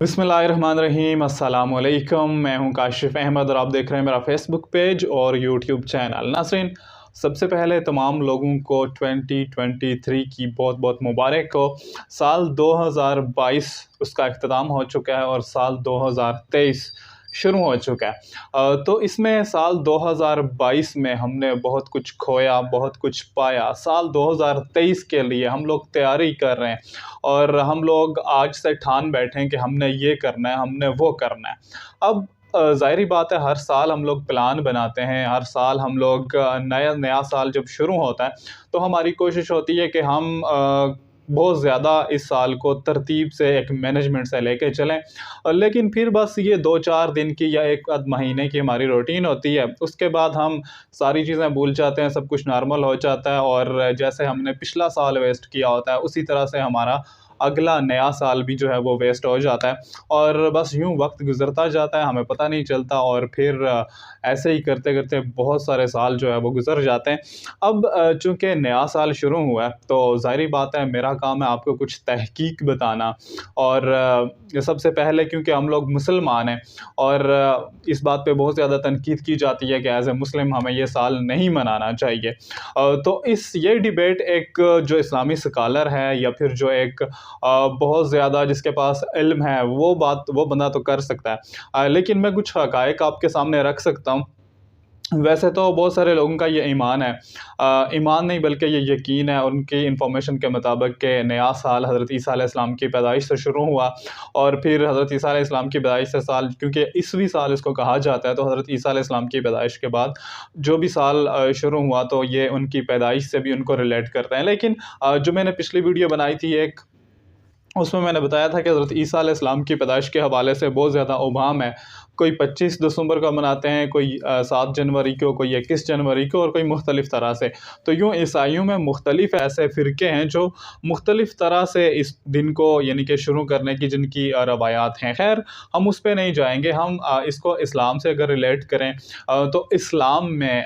बिस्मिल्लाहिर्रहमानिर्रहीम, अस्सलाम वालेकुम। मैं हूं काशिफ अहमद और आप देख रहे हैं मेरा फेसबुक पेज और यूट्यूब चैनल। नाज़रीन, सबसे पहले तमाम लोगों को 2023 की बहुत बहुत मुबारक हो। साल 2022 उसका अख्ताम हो चुका है और साल 2023 शुरू हो चुका है। तो इसमें साल 2022 में हमने बहुत कुछ खोया, बहुत कुछ पाया। साल 2023 के लिए हम लोग तैयारी कर रहे हैं और हम लोग आज से ठान बैठे हैं कि हमने ये करना है, हमने वो करना है। अब ज़ाहिर-सी बात है, हर साल हम लोग प्लान बनाते हैं, हर साल हम लोग नया साल जब शुरू होता है तो हमारी कोशिश होती है कि हम बहुत ज़्यादा इस साल को तरतीब से एक मैनेजमेंट से लेके चलें। लेकिन फिर बस ये 2-4 दिन की या 1 आध महीने की हमारी रूटीन होती है, उसके बाद हम सारी चीज़ें भूल जाते हैं, सब कुछ नॉर्मल हो जाता है और जैसे हमने पिछला साल वेस्ट किया होता है, उसी तरह से हमारा अगला नया साल भी जो है वो वेस्ट हो जाता है और बस यूँ वक्त गुज़रता जाता है, हमें पता नहीं चलता और फिर ऐसे ही करते-करते बहुत सारे साल जो है वो गुज़र जाते हैं। अब चूँकि नया साल शुरू हुआ है तो ज़ाहिर-सी बात है, मेरा काम है आपको कुछ तहकीक बताना और सबसे पहले क्योंकि हम लोग मुसलमान हैं और इस बात पे बहुत ज़्यादा तनकीद की जाती है कि एज़ ए मुस्लिम हमें ये साल नहीं मनाना चाहिए। तो ये डिबेट एक जो इस्लामी स्कॉलर है या फिर जो एक बहुत ज़्यादा जिसके पास इल्म है वो बंदा तो कर सकता है। लेकिन मैं कुछ हक़ाइक़ आपके सामने रख सकता हूँ। वैसे तो बहुत सारे लोगों का ये ईमान है, ईमान नहीं बल्कि ये यकीन है उनकी इन्फॉर्मेशन के मुताबिक कि नया साल हज़रत ईसा अलैहिस्सलाम की पैदाइश से शुरू हुआ और फिर हज़रत ईसा अलैहिस्सलाम की पैदाइश से साल, क्योंकि ईसवी साल इसको कहा जाता है, तो हज़रत ईसा अलैहिस्सलाम की पैदाइश के बाद जो भी साल शुरू हुआ तो ये उनकी पैदाइश से भी उनको रिलेट करते हैं। लेकिन जो मैंने पिछली वीडियो बनाई थी एक, उसमें मैंने बताया था कि हज़रत ईसा अलैहिस्सलाम की पैदाइश के हवाले से बहुत ज़्यादा उबाम है। कोई 25 दिसंबर को मनाते हैं, कोई 7 जनवरी को, कोई 21 जनवरी को और कोई मुख्तलिफ़ तरह से। तो यूँ ईसाइयों में मुख्तलिफ़ ऐसे फ़िरके हैं जो मुख्तलिफ़ तरह से इस दिन को यानी कि शुरू करने की जिनकी रवायात हैं। ख़ैर, हम उस पे नहीं जाएँगे, हम इसको इस्लाम से अगर रिलेट करें तो इस्लाम में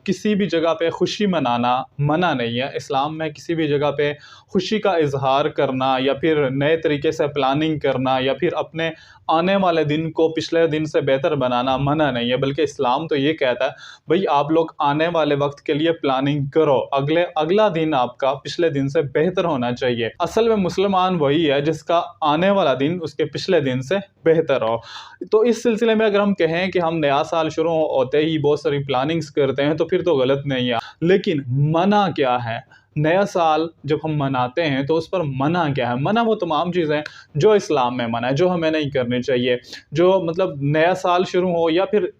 किसी भी जगह पे खुशी मनाना मना नहीं है। इस्लाम में किसी भी जगह पे खुशी का इज़हार करना या फिर नए तरीके से प्लानिंग करना या फिर अपने आने वाले दिन को पिछले दिन से बेहतर बनाना मना नहीं है, बल्कि इस्लाम तो ये कहता है भई आप लोग आने वाले वक्त के लिए प्लानिंग करो, अगला दिन आपका पिछले दिन से बेहतर होना चाहिए। असल में मुसलमान वही है जिसका आने वाला दिन उसके पिछले दिन से बेहतर हो। तो इस सिलसिले में अगर हम कहें कि हम नया साल शुरू होते ही बहुत सारी प्लानिंग्स करते हैं तो फिर तो गलत नहीं है। लेकिन मना क्या है? नया साल जब हम मनाते हैं तो उस पर मना क्या है? मना वो तमाम चीज़ें हैं जो इस्लाम में मना है, जो हमें नहीं करनी चाहिए। जो मतलब नया साल शुरू हो या फिर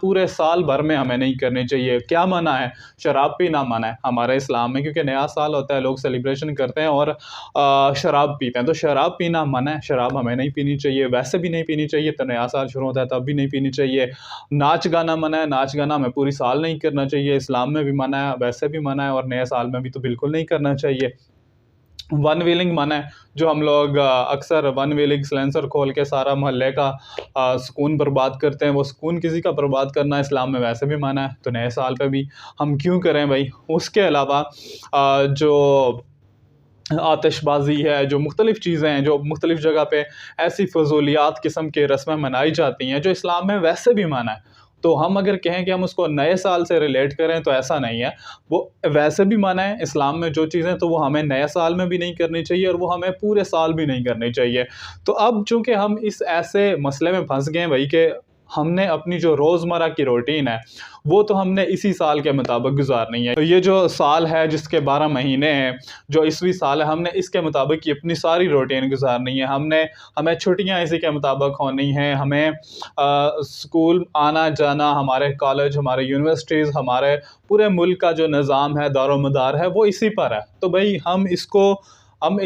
पूरे साल भर में हमें नहीं करनी चाहिए। क्या मना है? शराब पीना मना है हमारे इस्लाम में, क्योंकि नया साल होता है, लोग सेलिब्रेशन करते हैं और शराब पीते हैं। तो शराब पीना मना है, शराब हमें नहीं पीनी चाहिए, वैसे भी नहीं पीनी चाहिए, तो नया साल शुरू होता है तब भी नहीं पीनी चाहिए। नाच गाना मना है, नाच गाना हमें पूरी साल नहीं करना चाहिए, इस्लाम में भी मना है, वैसे भी मना है और नए साल में भी तो बिल्कुल नहीं करना चाहिए। वन व्हीलिंग मना है, जो हम लोग अक्सर वन व्हीलिंग साइलेंसर खोल के सारा मोहल्ले का सुकून बर्बाद करते हैं, वो सुकून किसी का बर्बाद करना इस्लाम में वैसे भी मना है, तो नए साल पे भी हम क्यों करें भाई। उसके अलावा जो आतिशबाज़ी है, जो मुख्तलिफ़ चीज़ें हैं, जो मुख्तलिफ़ जगह पे ऐसी फ़ज़ूलियात किस्म की रस्में मनाई जाती हैं जो इस्लाम में वैसे भी मना है। तो हम अगर कहें कि हम उसको नए साल से रिलेट करें तो ऐसा नहीं है। वो वैसे भी मना है इस्लाम में जो चीज़ें, तो वो हमें नए साल में भी नहीं करनी चाहिए और वो हमें पूरे साल भी नहीं करनी चाहिए। तो अब चूँकि हम इस ऐसे मसले में फँस गए हैं भई कि हमने अपनी जो रोज़मर्रा की रूटीन है, वो तो हमने इसी साल के मुताबिक गुज़ारनी है। तो ये जो साल है जिसके 12 महीने हैं, जो ईसवी साल है, हमने इसके मुताबिक ही अपनी सारी रूटीन गुज़ारनी है। हमें छुट्टियाँ इसी के मुताबिक होनी हैं, हमें स्कूल आना-जाना, हमारे कॉलेज, हमारे यूनिवर्सिटीज़, हमारे पूरे मुल्क का जो निज़ाम है, दारो-मदार है, वो इसी पर है। तो भई हम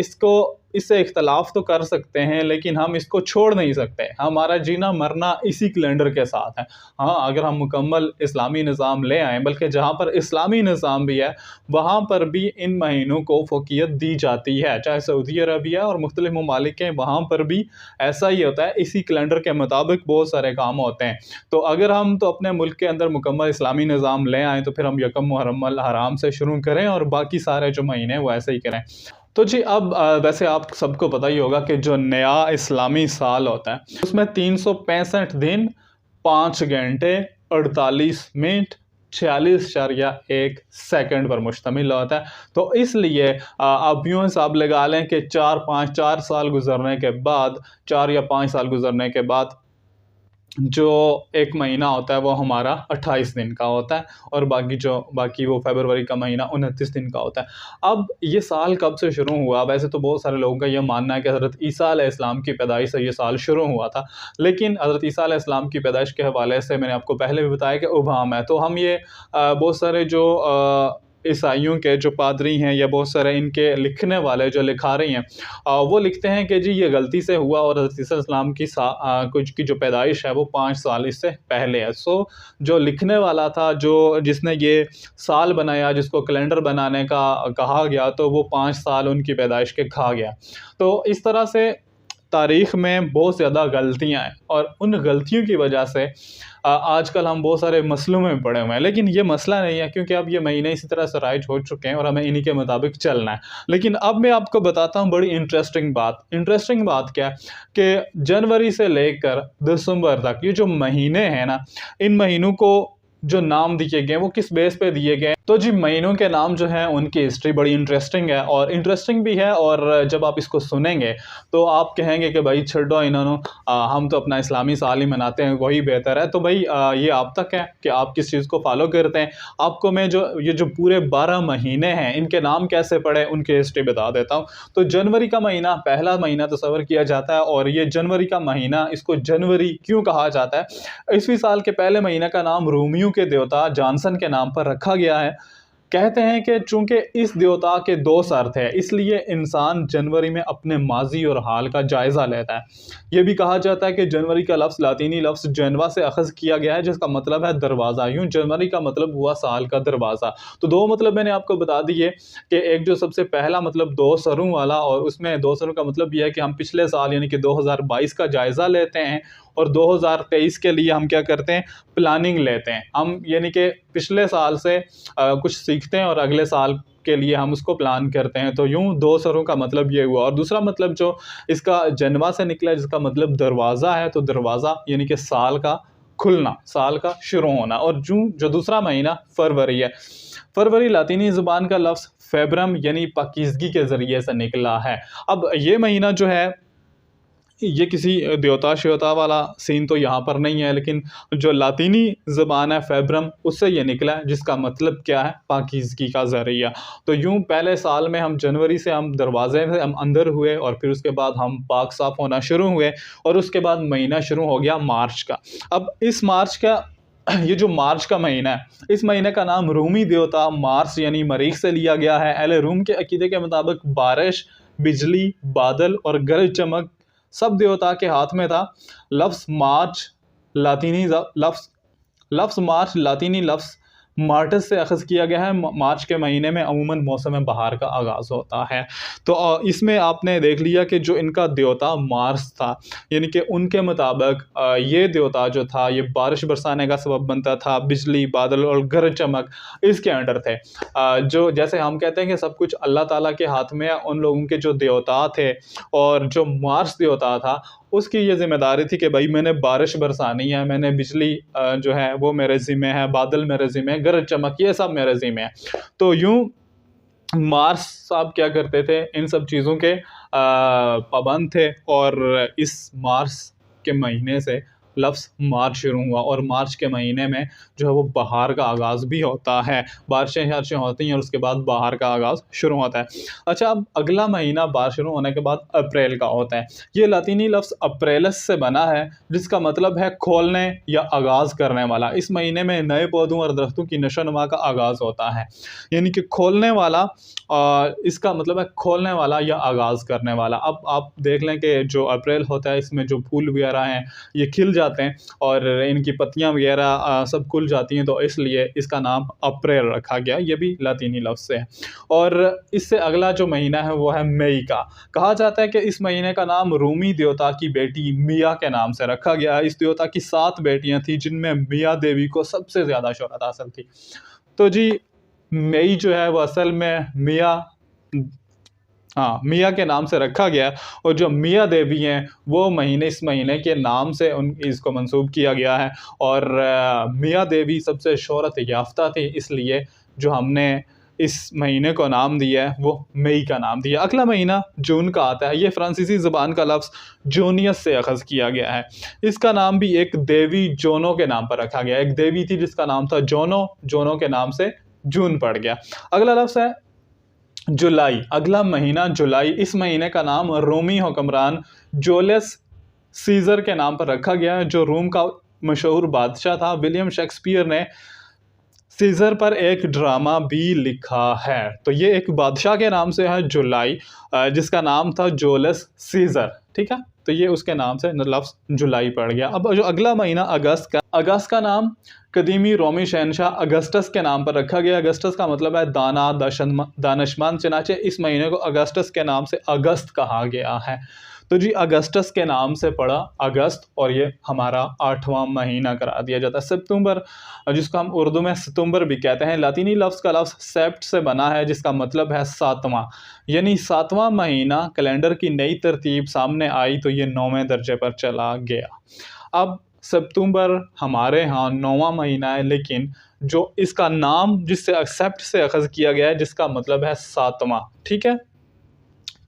इससे इख्तलाफ तो कर सकते हैं लेकिन हम इसको छोड़ नहीं सकते। हमारा जीना मरना इसी कैलेंडर के साथ है। हाँ, अगर हम मुकम्मल इस्लामी निज़ाम ले आएँ, बल्कि जहाँ पर इस्लामी निज़ाम भी है, वहाँ पर भी इन महीनों को फ़ोकियत दी जाती है। चाहे सऊदी अरबिया और मुख्तलिफ़ ममालिक हैं, वहाँ पर भी ऐसा ही होता है। इसी कैलेंडर के मुताबिक बहुत सारे काम होते हैं। तो अगर हम तो अपने मुल्क के अंदर मुकम्मल इस्लामी निज़ाम ले आएँ, तो फिर हम यकम मुहर्रम अल हराम से शुरू करें और बाकी सारे जो महीने हैं, वो ऐसे ही करें। तो जी अब वैसे आप सबको पता ही होगा कि जो नया इस्लामी साल होता है उसमें 365 दिन 5 घंटे 48 मिनट 46.1 सेकंड पर मुश्तमिल होता है। तो इसलिए आप यूँ हिसाब लगा लें कि 4 साल गुजरने के बाद, 4 या 5 साल गुजरने के बाद जो 1 महीना होता है वो हमारा 28 दिन का होता है, और बाकी वो फ़रवरी का महीना 29 दिन का होता है। अब ये साल कब से शुरू हुआ? वैसे तो बहुत सारे लोगों का ये मानना है कि हज़रत ईसा अलैहिस्सलाम की पैदाइश से ये साल शुरू हुआ था। लेकिन हज़रत ईसा अलैहिस्सलाम की पैदाइश के हवाले से मैंने आपको पहले भी बताया कि उबहम है। तो हम ये बहुत सारे जो ईसाइयों के जो पादरी हैं या बहुत सारे इनके लिखने वाले जो लिखारी हैं, वो लिखते हैं कि जी ये गलती से हुआ, और हज़रत ईसा अलैहिस्सलाम कुछ की जो पैदाइश है वो 5 साल इससे पहले है। सो जो लिखने वाला था, जो जिसने ये साल बनाया, जिसको कैलेंडर बनाने का कहा गया, तो वो 5 साल उनकी पैदाइश के खा गया। तो इस तरह से तारीख़ में बहुत ज़्यादा गलतियाँ हैं, और उन गलतियों की वजह से आजकल हम बहुत सारे मसलों में पड़े हुए हैं। लेकिन ये मसला नहीं है, क्योंकि अब ये महीने इसी तरह से राइज हो चुके हैं और हमें इन्हीं के मुताबिक चलना है। लेकिन अब मैं आपको बताता हूँ बड़ी इंटरेस्टिंग बात क्या है कि जनवरी से लेकर दिसंबर तक ये जो महीने हैं ना, इन महीनों को जो नाम दिए गए वो किस बेस पे दिए गए? तो जी महीनों के नाम जो हैं उनकी हिस्ट्री बड़ी इंटरेस्टिंग है, और इंटरेस्टिंग भी है, और जब आप इसको सुनेंगे तो आप कहेंगे कि भाई छोड़ो इन्होंने, हम तो अपना इस्लामी साल ही मनाते हैं, वही बेहतर है। तो भाई ये आप तक है कि आप किस चीज़ को फॉलो करते हैं। आपको मैं ये जो पूरे 12 महीने हैं इनके नाम कैसे पड़े उनकी हिस्ट्री बता देता हूँ। तो जनवरी का महीना पहला महीना तस्वर किया जाता है, और ये जनवरी का महीना, इसको जनवरी क्यों कहा जाता है? ईस्वी साल के पहले महीने का नाम रोमियो के देवता जॉनसन के नाम पर रखा गया है। कहते हैं कि चूंकि इस देवता के 2 सर थे, इसलिए इंसान जनवरी में अपने माजी और हाल का जायज़ा लेता है। ये भी कहा जाता है कि जनवरी का लफ्ज़ लातीनी लफ्ज़ जनवा से अख़ज़ किया गया है, जिसका मतलब है दरवाज़ा। यूँ जनवरी का मतलब हुआ साल का दरवाज़ा। तो 2 मतलब मैंने आपको बता दिए कि एक जो सबसे पहला मतलब 2 सरों वाला, और उसमें 2 सरों का मतलब ये है कि हम पिछले साल यानी कि 2022 का जायज़ा लेते हैं, और 2023 के लिए हम क्या करते हैं, प्लानिंग लेते हैं। हम यानी कि पिछले साल से कुछ सीखते हैं और अगले साल के लिए हम उसको प्लान करते हैं। तो यूँ 2 सरों का मतलब ये हुआ। और दूसरा मतलब जो इसका जनवा से निकला, जिसका मतलब दरवाज़ा है, तो दरवाज़ा यानी कि साल का खुलना, साल का शुरू होना। और जो दूसरा महीना फरवरी है, फरवरी लातीनी ज़ुबान का लफ्ज़ फेब्रम यानी पाकीज़गी के ज़रिए से निकला है। अब ये महीना जो है, ये किसी देवता-शेवता वाला सीन तो यहाँ पर नहीं है, लेकिन जो लातीनी ज़बान है फेब्रम, उससे ये निकला है, जिसका मतलब क्या है, पाकीज़गी का ज़रिया। तो यूँ पहले साल में हम जनवरी से हम दरवाज़े से हम अंदर हुए, और फिर उसके बाद हम पाक साफ़ होना शुरू हुए, और उसके बाद महीना शुरू हो गया मार्च का। अब इस मार्च का ये जो मार्च का महीना है, इस महीने का नाम रूमी देवता मार्स यानी मरीख से लिया गया है। अहले रूम के अकीदे के मुताबिक बारिश, बिजली, बादल और गरज चमक सब देवता के हाथ में था। लफ्ज़ मार्च लातीनी लफ्ज़ मार्टस से अख़ज़ किया गया है। मार्च के महीने में अमूमन मौसम बहार का आगाज़ होता है। तो इसमें आपने देख लिया कि जो इनका देवता मार्स था, यानी कि उनके मुताबिक ये देवता जो था, ये बारिश बरसाने का सबब बनता था, बिजली, बादल और गरज चमक इसके अंडर थे। जो जैसे हम कहते हैं कि सब कुछ अल्लाह ताला के हाथ में है, उन लोगों के जो देवता थे, और जो मार्स देवता था, उसकी ये ज़िम्मेदारी थी कि भाई मैंने बारिश बरसानी है, मैंने बिजली जो है वो मेरे ज़िम्मे है, बादल मेरे ज़िम्मे है, गरज चमक ये सब मेरे ज़िम्मे है। तो यूँ मार्स साहब क्या करते थे, इन सब चीज़ों के पाबंद थे, और इस मार्च के महीने से लफ्ज़ मार्च शुरू हुआ, और मार्च के महीने में जो है वो बहार का आगाज़ भी होता है। बारिशें होती हैं, और उसके बाद बहार का आगाज़ शुरू होता है। अच्छा, अब अगला महीना बारिश शुरू होने के बाद अप्रैल का होता है। ये लातीनी लफ्ज़ अप्रैलस से बना है, जिसका मतलब है खोलने या आगाज़ करने वाला। इस महीने में नए पौधों और दरख्तों की नशो-नुमा का आगाज़ होता है, यानी कि खोलने वाला, इसका मतलब है खोलने वाला या आगाज़ करने वाला। अब आप देख लें कि जो अप्रैल होता है, इसमें जो फूल वगैरह हैं ये खिल जाते हैं, और इनकी पत्तियां वगैरह सब खुल जाती हैं, तो इसलिए इसका नाम अप्रैल रखा गया। ये भी लातीनी लफ्ज़ से है। और इससे अगला जो महीना है वो है मई का। कहा जाता है कि इस महीने का नाम रूमी देवता की बेटी मिया के नाम से रखा गया है। इस देवता की 7 बेटियां थीं, जिनमें मिया देवी को सबसे ज़्यादा शोहरत हासिल थी। तो जी मई जो है वो असल में मिया हाँ, मियाँ के नाम से रखा गया और जो मियाँ देवी हैं वो महीने इस महीने के नाम से उन इसको मंसूब किया गया है। और मियाँ देवी सबसे शोहरत याफ्ता थी, इसलिए जो हमने इस महीने को नाम दिया है वो मई का नाम दिया। अगला महीना जून का आता है। ये फ्रांसीसी ज़बान का लफ्ज़ जूनियस से अख़ज़ किया गया है। इसका नाम भी एक देवी जोनो के नाम पर रखा गया। एक देवी थी जिसका नाम था जोनो, जोनो के नाम से जून पड़ गया। अगला लफ्ज़ है जुलाई। अगला महीना जुलाई, इस महीने का नाम रोमी हुक्मरान जूलियस सीज़र के नाम पर रखा गया है, जो रोम का मशहूर बादशाह था। विलियम शेक्सपियर ने सीज़र पर एक ड्रामा भी लिखा है। तो ये एक बादशाह के नाम से है जुलाई, जिसका नाम था जूलियस सीज़र, ठीक है। तो ये उसके नाम से लफ्ज़ जुलाई पड़ गया। अब जो अगला महीना अगस्त का नाम कदीमी रोमी शहनशाह अगस्टस के नाम पर रखा गया। अगस्टस का मतलब है दाना, दानशमंद, चनाचे इस महीने को अगस्टस के नाम से अगस्त कहा गया है। तो जी अगस्टस के नाम से पड़ा अगस्त, और ये हमारा 8वां महीना करा दिया जाता है। सितंबर, जिसको हम उर्दू में सितंबर भी कहते हैं, लातीनी लफ्ज़ का लफ्ज़ सेप्ट से बना है, जिसका मतलब है 7वां, यानी 7वां महीना। कैलेंडर की नई तरतीब सामने आई तो ये 9वें दर्जे पर चला गया। अब सितंबर हमारे यहाँ 9वां महीना है, लेकिन जो इसका नाम जिससे एक्सेप्ट से अखज़ किया गया है, जिसका मतलब है 7वां, ठीक है।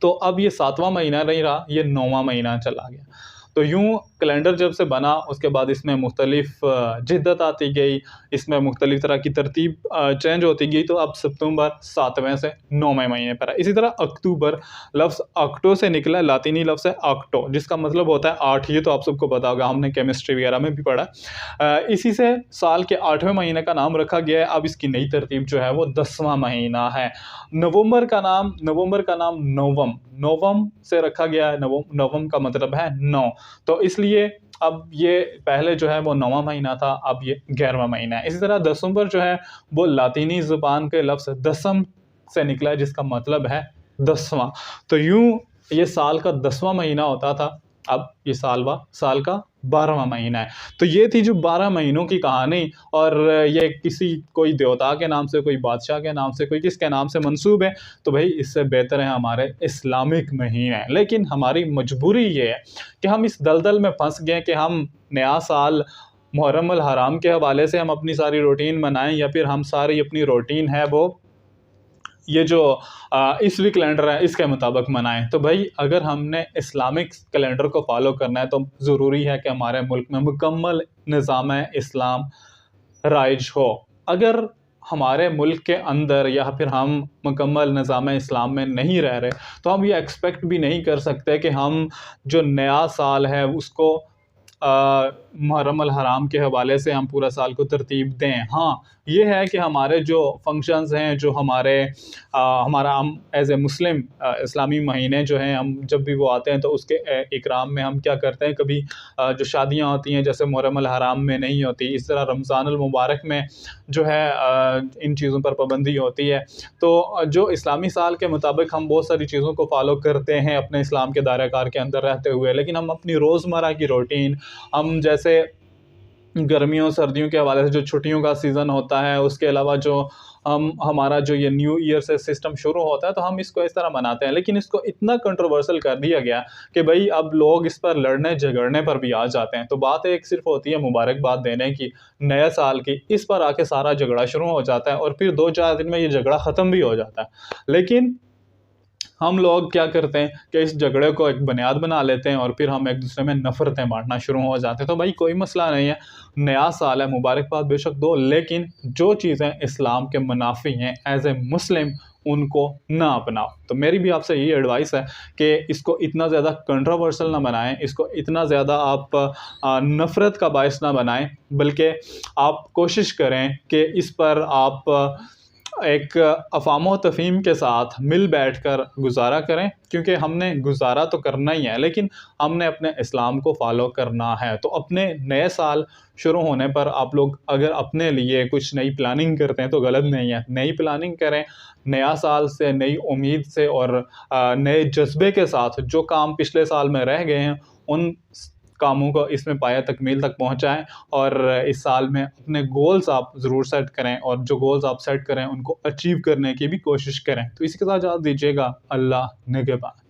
तो अब ये 7वां महीना नहीं रहा, ये 9वां महीना चला गया। तो यूँ कैलेंडर जब से बना उसके बाद इसमें मुख्तलिफ जिद्दत आती गई, इसमें मुख्तलिफ तरह की तरतीब चेंज होती गई। तो अब सितंबर 7वें से 9वें महीने पर है। इसी तरह अक्टूबर, लफ्ज़ अक्टो से निकला, लातीनी लफ्ज़ है अक्टो, जिसका मतलब होता है 8। ये तो आप सबको पता होगा, हमने केमिस्ट्री वगैरह में भी पढ़ा। इसी से साल के 8वें महीने का नाम रखा गया है। अब इसकी नई तरतीब जो है वो 10वां महीना है। नवंबर का नाम नवम, नवम से रखा गया है। नवम का मतलब है 9, तो इसलिए अब ये पहले जो है वो 9वां महीना था, अब ये 11वां महीना है। इसी तरह दिसंबर जो है वो लातीनी ज़ुबान के लफ्ज़ दसम से निकला है, जिसका मतलब है 10वां। तो यूँ ये साल का 10वां महीना होता था, अब ये साल का 12वां महीना है। तो ये थी जो 12 महीनों की कहानी, और ये किसी कोई देवता के नाम से, कोई बादशाह के नाम से, कोई किसके नाम से मंसूब है, तो भाई इससे बेहतर है हमारे इस्लामिक महीने। लेकिन हमारी मजबूरी ये है कि हम इस दलदल में फंस गए कि हम नया साल मुहर्रम अल हराम के हवाले से हम अपनी सारी रूटीन बनाएं, या फिर हम सारी अपनी रूटीन है वो ये जो ईसवी कैलेंडर है इसके मुताबिक मनाएं। तो भाई अगर हमने इस्लामिक कैलेंडर को फॉलो करना है तो ज़रूरी है कि हमारे मुल्क में मुकम्मल निज़ाम इस्लाम राइज हो। अगर हमारे मुल्क के अंदर या फिर हम मुकम्मल निज़ाम इस्लाम में नहीं रह रहे, तो हम ये एक्सपेक्ट भी नहीं कर सकते कि हम जो नया साल है उसको मुहर्रम अल हराम के हवाले से हम पूरा साल को तरतीब दें। हाँ, ये है कि हमारे जो फंक्शंस हैं, जो हमारा हम एज़ ए मुस्लिम इस्लामी महीने जो हैं, हम जब भी वो आते हैं तो उसके इकराम में हम क्या करते हैं, कभी जो शादियाँ होती हैं जैसे मुहर्रम अल हराम में नहीं होती, इस तरह रमज़ान अल मुबारक में जो है इन चीज़ों पर पाबंदी होती है। तो जो इस्लामी साल के मुताबिक हम बहुत सारी चीज़ों को फ़ॉलो करते हैं अपने इस्लाम के दायरा-कार के अंदर रहते हुए, लेकिन हम अपनी रोज़मर्रा की रूटीन, हम जैसे गर्मियों सर्दियों के हवाले से जो छुट्टियों का सीज़न होता है, उसके अलावा जो हमारा जो ये न्यू ईयर से सिस्टम शुरू होता है, तो हम इसको इस तरह मनाते हैं। लेकिन इसको इतना कंट्रोवर्शियल कर दिया गया कि भाई अब लोग इस पर लड़ने झगड़ने पर भी आ जाते हैं। तो बात एक सिर्फ होती है मुबारकबाद देने की, नए साल की, इस पर आके सारा झगड़ा शुरू हो जाता है और फिर 2-4 दिन में ये झगड़ा ख़त्म भी हो जाता है। लेकिन हम लोग क्या करते हैं कि इस झगड़े को एक बुनियाद बना लेते हैं और फिर हम एक दूसरे में नफ़रतें बांटना शुरू हो जाते हैं। तो भाई कोई मसला नहीं है, नया साल है, मुबारकबाद बेशक दो, लेकिन जो चीज़ें इस्लाम के मुनाफी हैं एज़ ए मुस्लिम उनको ना अपनाओ। तो मेरी भी आपसे यही एडवाइस है कि इसको इतना ज़्यादा कंट्रोवर्शियल ना बनाएं, इसको इतना ज़्यादा आप नफ़रत का बायस ना बनाएं, बल्कि आप कोशिश करें कि इस पर आप एक अफ़ाम तफ़हीम के साथ मिल बैठकर गुज़ारा करें, क्योंकि हमने गुज़ारा तो करना ही है, लेकिन हमने अपने इस्लाम को फ़ॉलो करना है। तो अपने नए साल शुरू होने पर आप लोग अगर अपने लिए कुछ नई प्लानिंग करते हैं तो गलत नहीं है, नई प्लानिंग करें, नया साल से नई उम्मीद से और नए जज्बे के साथ जो काम पिछले साल में रह गए हैं उन कामों को इसमें पाया तकमील तक पहुँचाएँ और इस साल में अपने गोल्स आप ज़रूर सेट करें और जो गोल्स आप सेट करें उनको अचीव करने की भी कोशिश करें। तो इसी के साथ इजाज़त दीजिएगा। अल्लाह निगहबान।